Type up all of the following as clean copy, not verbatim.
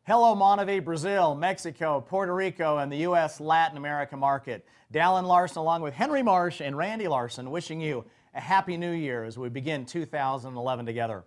Hello, MonaVie, Brazil, Mexico, Puerto Rico, and the U.S. Latin America market. Dallin Larsen, along with Henry Marsh and Randy Larsen, wishing you a Happy New Year as we begin 2011 together.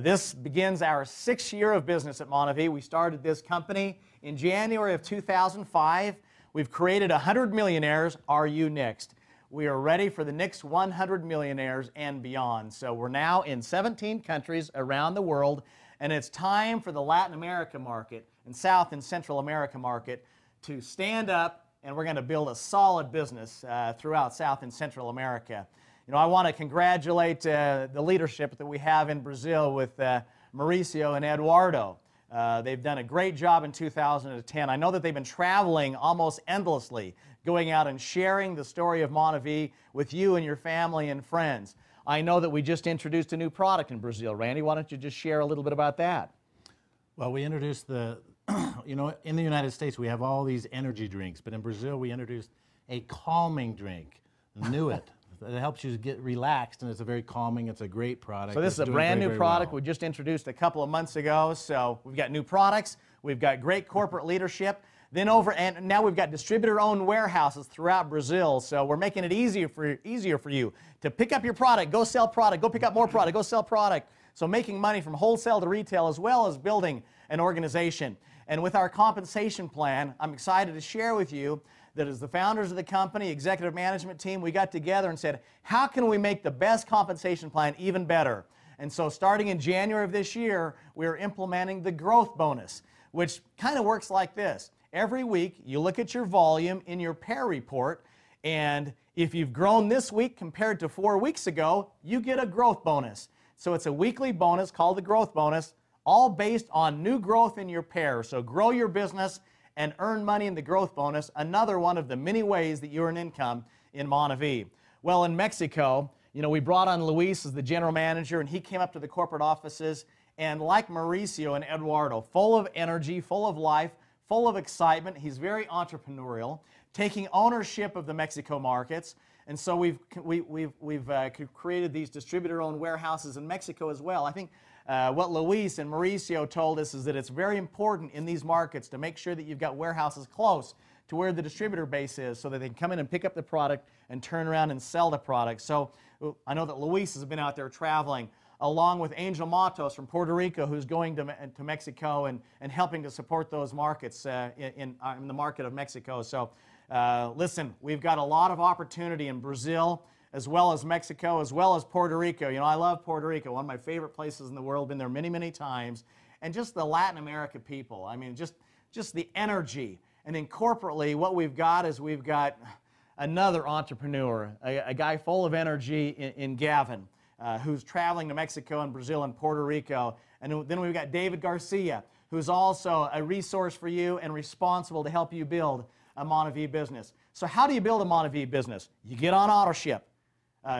This begins our 6th year of business at MonaVie. We started this company in January of 2005. We've created 100 millionaires. Are you next? We are ready for the next 100 millionaires and beyond. So we're now in 17 countries around the world, and it's time for the Latin America market and South and Central America market to stand up, and we're going to build a solid business throughout South and Central America. You know, I want to congratulate the leadership that we have in Brazil with Mauricio and Eduardo. They've done a great job in 2010. I know that they've been traveling almost endlessly, going out and sharing the story of MonaVie with you and your family and friends. I know that we just introduced a new product in Brazil. Randy, why don't you just share a little bit about that? Well, we introduced you know, in the United States we have all these energy drinks, but in Brazil we introduced a calming drink, Nuit. It helps you get relaxed, and it's a very calming, it's a great product. So this is a brand new product we just introduced a couple of months ago. So we've got new products, we've got great corporate leadership, and now we've got distributor-owned warehouses throughout Brazil. So we're making it easier for you to pick up your product, go sell product, go pick up more product, go sell product. So making money from wholesale to retail, as well as building an organization. And with our compensation plan, I'm excited to share with you that as the founders of the company, executive management team, we got together and said, how can we make the best compensation plan even better? And so starting in January of this year, we're implementing the growth bonus, which kind of works like this. Every week, you look at your volume in your pair report, and if you've grown this week compared to 4 weeks ago, you get a growth bonus. So it's a weekly bonus called the growth bonus, all based on new growth in your pair. So grow your business and earn money in the growth bonus, another one of the many ways that you earn income in MonaVie. Well, in Mexico, you know, we brought on Luis as the general manager, and he came up to the corporate offices, and like Mauricio and Eduardo, full of energy, full of life, full of excitement. He's very entrepreneurial, taking ownership of the Mexico markets. And so we've created these distributor-owned warehouses in Mexico as well. I think what Luis and Mauricio told us is that it's very important in these markets to make sure that you've got warehouses close to where the distributor base is so that they can come in and pick up the product and turn around and sell the product. So I know that Luis has been out there traveling along with Angel Matos from Puerto Rico, who's going to Mexico and helping to support those markets in the market of Mexico. So listen, we've got a lot of opportunity in Brazil, as well as Mexico, as well as Puerto Rico. You know, I love Puerto Rico, one of my favorite places in the world, been there many, many times. And just the Latin America people, I mean, just the energy. And then corporately, what we've got is we've got another entrepreneur, a guy full of energy in Gavin, who's traveling to Mexico and Brazil and Puerto Rico. And then we've got David Garcia, who's also a resource for you and responsible to help you build a MonaVie business. So how do you build a MonaVie business? You get on AutoShip.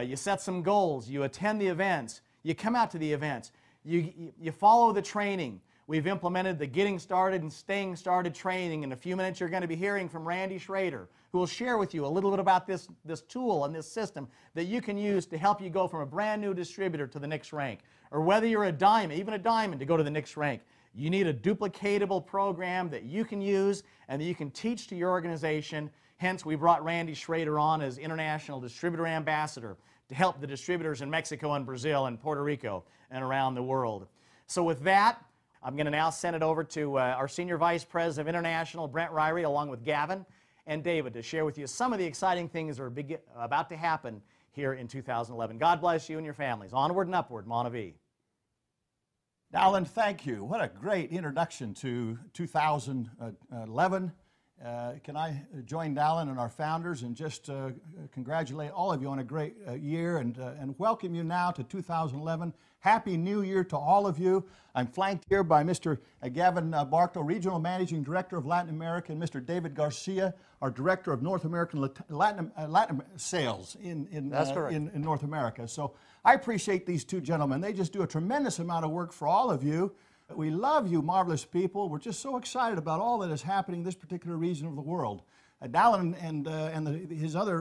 You set some goals, you attend the events, you come out to the events, you follow the training. We've implemented the Getting Started and Staying Started training. In a few minutes you're going to be hearing from Randy Schrader, who will share with you a little bit about this tool and this system that you can use to help you go from a brand new distributor to the next rank. Or whether you're a diamond, even a diamond, to go to the next rank. You need a duplicatable program that you can use and that you can teach to your organization. Hence, we brought Randy Schrader on as International Distributor Ambassador to help the distributors in Mexico and Brazil and Puerto Rico and around the world. So with that, I'm going to now send it over to our Senior Vice President of International, Brent Ryrie, along with Gavin and David, to share with you some of the exciting things that are about to happen here in 2011. God bless you and your families. Onward and upward, MonaVie. Dallin, thank you. What a great introduction to 2011. Can I join Dallin and our founders and just congratulate all of you on a great year and welcome you now to 2011. Happy New Year to all of you. I'm flanked here by Mr. Gavin Bartow, Regional Managing Director of Latin America, and Mr. David Garcia, our Director of North American Latin Sales in North America. So I appreciate these two gentlemen. They just do a tremendous amount of work for all of you. We love you, marvelous people. We're just so excited about all that is happening in this particular region of the world. Dallin and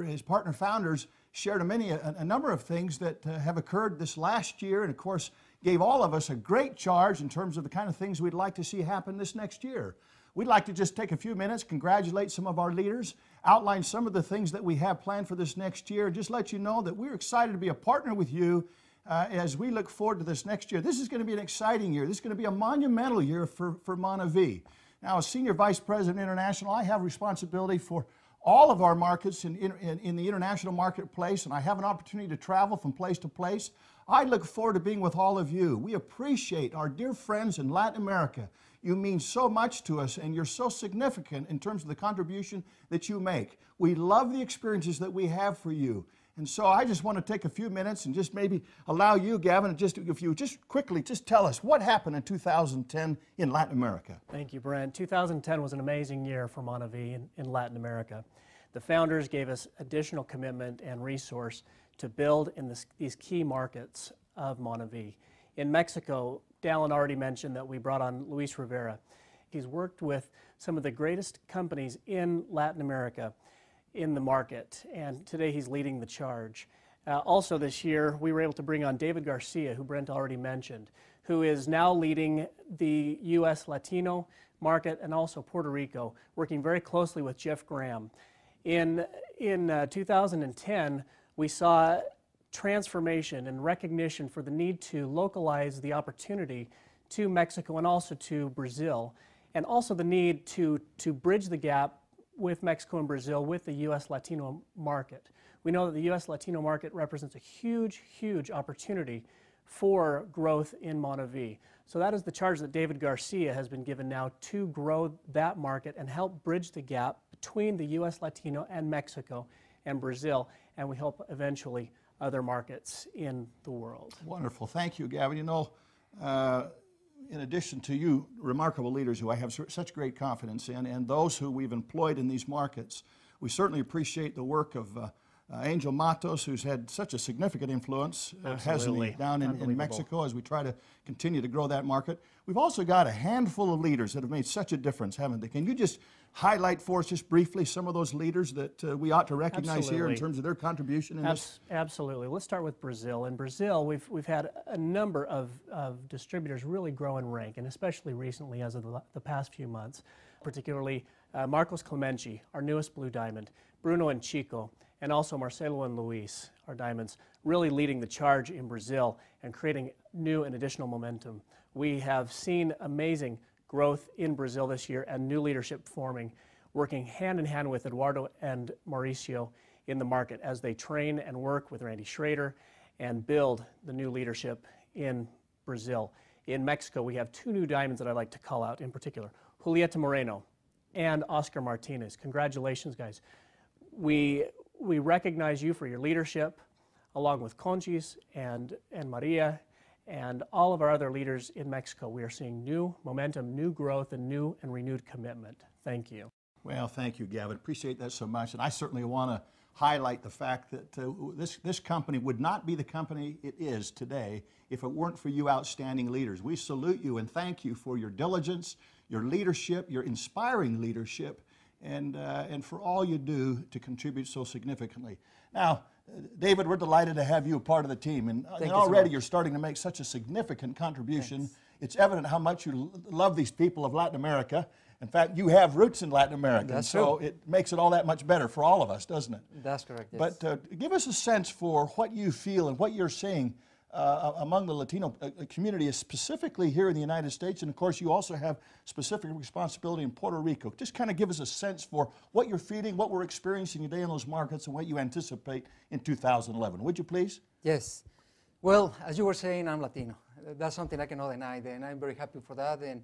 his partner founders shared a number of things that have occurred this last year, and of course, gave all of us a great charge in terms of the kind of things we'd like to see happen this next year. We'd like to just take a few minutes, congratulate some of our leaders, outline some of the things that we have planned for this next year, just let you know that we're excited to be a partner with you as we look forward to this next year. This is going to be an exciting year. This is going to be a monumental year for MonaVie. Now, as Senior Vice President International, I have responsibility for all of our markets in the international marketplace, and I have an opportunity to travel from place to place. I look forward to being with all of you. We appreciate our dear friends in Latin America. You mean so much to us, and you're so significant in terms of the contribution that you make. We love the experiences that we have for you. And so I just want to take a few minutes and just maybe allow you, Gavin, if you just quickly just tell us what happened in 2010 in Latin America. Thank you, Brent. 2010 was an amazing year for MonaVie in Latin America. The founders gave us additional commitment and resource to build in these key markets of MonaVie. In Mexico, Dallin already mentioned that we brought on Luis Rivera. He's worked with some of the greatest companies in Latin America in the market, and today he's leading the charge. Also this year, we were able to bring on David Garcia, who Brent already mentioned, who is now leading the U.S. Latino market and also Puerto Rico, working very closely with Jeff Graham. In 2010, we saw transformation and recognition for the need to localize the opportunity to Mexico and also to Brazil, and also the need to bridge the gap with Mexico and Brazil with the U.S. Latino market. We know that the U.S. Latino market represents a huge, huge opportunity for growth in MonaVie. So that is the charge that David Garcia has been given now to grow that market and help bridge the gap between the U.S. Latino and Mexico and Brazil, and we hope eventually other markets in the world. Wonderful. Thank you, Gavin. You know, in addition to you, remarkable leaders who I have such great confidence in, and those who we've employed in these markets, we certainly appreciate the work of Angel Matos, who's had such a significant influence, hasn't he, down in Mexico as we try to continue to grow that market. We've also got a handful of leaders that have made such a difference, haven't they? Can you just highlight for us just briefly some of those leaders that we ought to recognize here in terms of their contribution in this? Absolutely. Let's start with Brazil. In Brazil, we've had a number of distributors really grow in rank, and especially recently as of the past few months, particularly Marcos Clemente, our newest Blue Diamond, Bruno and Chico, and also Marcelo and Luis, our diamonds, really leading the charge in Brazil and creating new and additional momentum. We have seen amazing growth in Brazil this year and new leadership forming, working hand in hand with Eduardo and Mauricio in the market as they train and work with Randy Schrader and build the new leadership in Brazil. In Mexico, we have two new diamonds that I'd like to call out in particular, Julieta Moreno and Oscar Martinez. Congratulations, guys. We recognize you for your leadership, along with Conchis and Maria and all of our other leaders in Mexico. We are seeing new momentum, new growth, and new and renewed commitment. Thank you. Well, thank you, Gavin. Appreciate that so much. And I certainly want to highlight the fact that this company would not be the company it is today if it weren't for you outstanding leaders. We salute you and thank you for your diligence, your leadership, your inspiring leadership, and for all you do to contribute so significantly. Now, David, we're delighted to have you a part of the team, and already you're starting to make such a significant contribution. Thanks. It's evident how much you love these people of Latin America. In fact, you have roots in Latin America, That's so true. it makes it all that much better for all of us, doesn't it? That's correct, yes. But give us a sense for what you feel and what you're seeing among the Latino community, specifically here in the United States, and of course you also have specific responsibility in Puerto Rico. Just kind of give us a sense for what you're feeling, what we're experiencing today in those markets, and what you anticipate in 2011. Would you please? Yes. Well, as you were saying, I'm Latino. That's something I cannot deny, and I'm very happy for that. And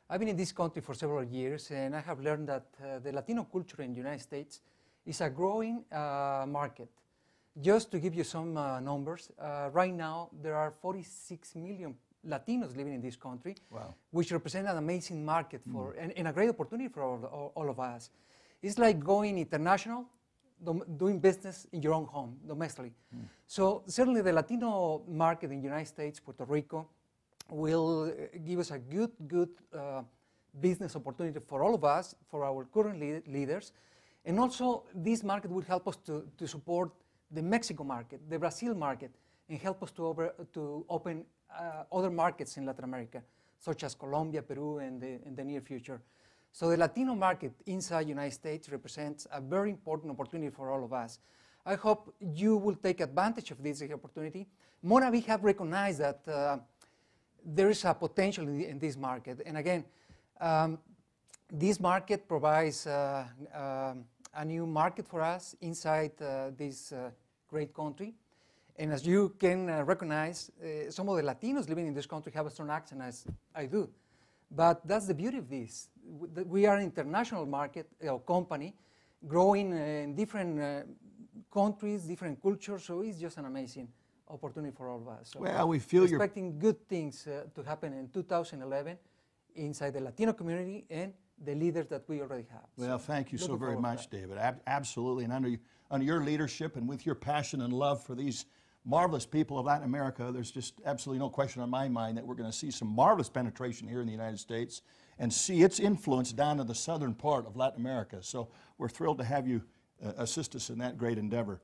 I've been in this country for several years, and I have learned that the Latino culture in the United States is a growing market. Just to give you some numbers, right now there are 46 million Latinos living in this country, Wow. which represent an amazing market for and a great opportunity for all of us. It's like going international, doing business in your own home, domestically. So certainly the Latino market in the United States, Puerto Rico, will give us a good business opportunity for all of us, for our current leaders. And also this market will help us to support the Mexico market, the Brazil market, and help us to open other markets in Latin America, such as Colombia, Peru, and in the near future. So the Latino market inside the United States represents a very important opportunity for all of us. I hope you will take advantage of this opportunity. MonaVie have recognized that there is a potential in this market. And again, this market provides a new market for us inside this great country. And as you can recognize, some of the Latinos living in this country have a strong accent, as I do. But that's the beauty of this. We are an international market, company, growing in different countries, different cultures, so it's just an amazing opportunity for all of us. So well, we feel you're expecting good things to happen in 2011 inside the Latino community and the leaders that we already have. Well, So thank you so looking very forward to much, that. David. Absolutely, and under your leadership and with your passion and love for these marvelous people of Latin America, there's just absolutely no question on my mind that we're going to see some marvelous penetration here in the United States and see its influence down in the southern part of Latin America. So we're thrilled to have you assist us in that great endeavor.